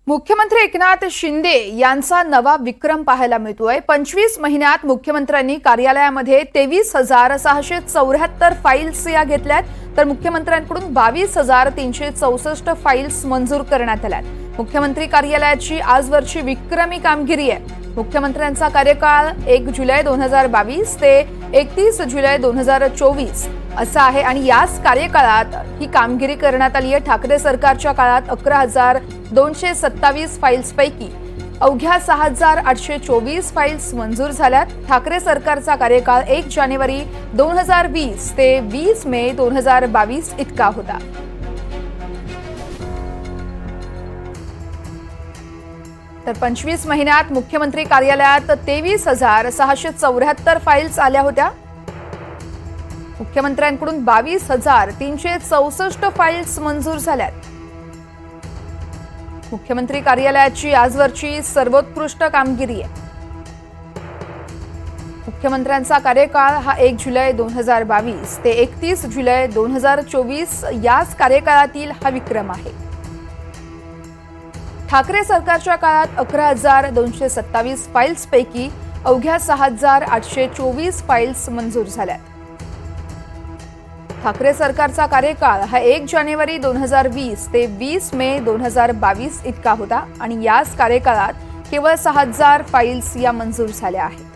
मुख्यमंत्री एकनाथ शिंदे यांचा नवा विक्रम पाहायला मिळतोय। 25 महिन्यात मुख्यमंत्र्यांनी कार्यालयामध्ये 23,674 फाईल्स या घेतल्यात, तर मुख्यमंत्र्यांकडून 22,364 फाईल्स मंजूर करण्यात आल्यात। मुख्यमंत्री कार्यालयाची आजवरची विक्रमी कामगिरी आहे। मुख्यमंत्र्यांचा कार्यकाळ 1 जुलै 2022 ते 31 जुलै 2024 असा आहे आणि याच कार्यकाळात ही कामगिरी करण्यात आली आहे। ठाकरे सरकारच्या काळात 11,227 फाईल्स पैकी अवघ्या 6,824 फाईल्स मंजूर झाल्यात। ठाकरे सरकारचा कार्यकाळ 1 जानेवारी 2020 ते 20 मे 2022 इतका होता। तर 25 महिन्यात मुख्यमंत्री कार्यालयात 23,674 फाईल्स आल्या होत्या। मुख्यमंत्र्यांकडून 22,364 फाईल्स मंजूर झाल्यात। मुख्यमंत्री कार्यालयाची आजवरची सर्वोत्कृष्ट कामगिरी आहे। मुख्यमंत्र्यांचा कार्यकाळ हा 1 जुलै 2022 ते 31 जुलै 2024 याच कार्यकाळातील हा विक्रम आहे। ठाकरे सरकारच्या काळात 11,227 फाईल्स पैकी अवघ्या 6,824 फाईल्स मंजूर झाल्यात। ठाकरे सरकारचा कार्यकाळ हा 1 जानेवारी 2020 ते 20 मे 2022 इतका होता आणि याच कार्यकाळात केवळ 6,000 फाईल्स या मंजूर झाल्या आहेत।